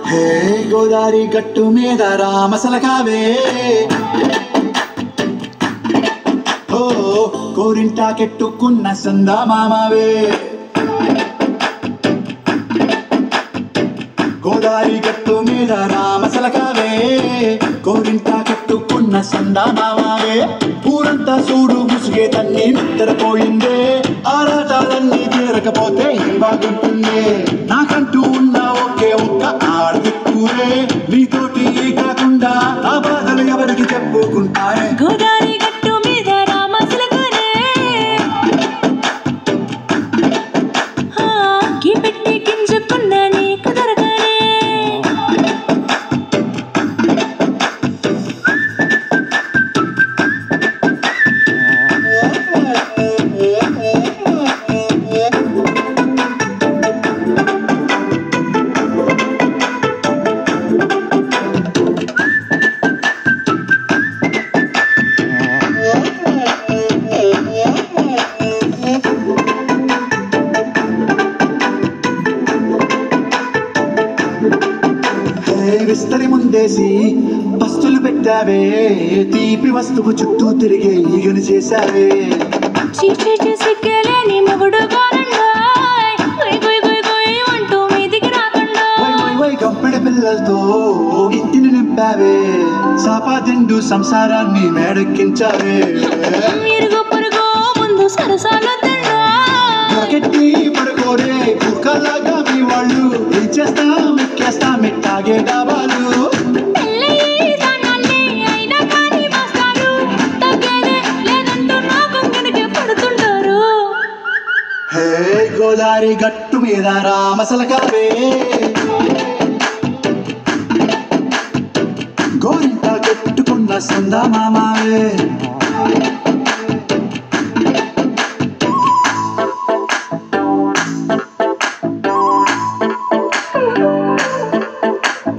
హే గోదారి గట్టు మీద రామసలకావే ఓ కోరింటా కెట్టుకున్న సందా మామావే గోదారి గట్టు మీద రామసలకావే కోరింటా కెట్టుకున్న సందా మామావే ఊరంతా చూడు ముసుగే తన్ని నిద్రపోయిందే ఆరాటాలన్నీ తీరకపోతే ఏం బాగుంటుందే నాకంటూ ఉన్న ఒకే ఒక్క ఆడదిక్కురే నీతోటి కాకుండా నా బాధలు ఎవరికి చెప్పుకుంటారే గోదారి గట్టు మీద రామసలకానే పెట్టి గింజుకున్న నీకు దొరకనే విస్తరి ముందేసి పస్తులు పెట్టావే తీపి వస్తువు చుట్టూ తిరిగే ఈగను చేశావే చీచీ సిగ్గలేని మొగుడు అంటూ మీదికి రాకుండా గంపెడి పిల్లలతో ఇంటిని నింపావే సాపాదిండు సంసారాన్ని మేడెక్కించావే ఇరుగు పొరుగు ముందు సరసాలు గట్టి పడుకోరే కుక్కలాగా మీ వాళ్ళు ఏం చేస్తాం ఎక్కేస్తాం ఎట్టాగే డాబాలు హే గోదారి గట్టు మీద రామసలకావే గోరింటా కట్టుకున్న సందా మామావే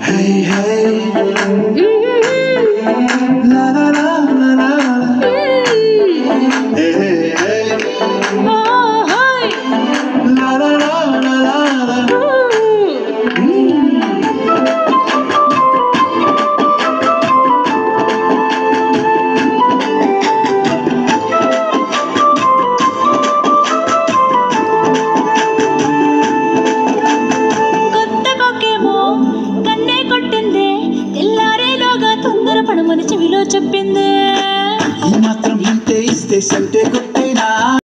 Hey, hey, la la la la la, hey, hey, la la la la la. చెప్పింది ఈ మాత్రం ఇంతే ఇస్తే సంటే కొట్టే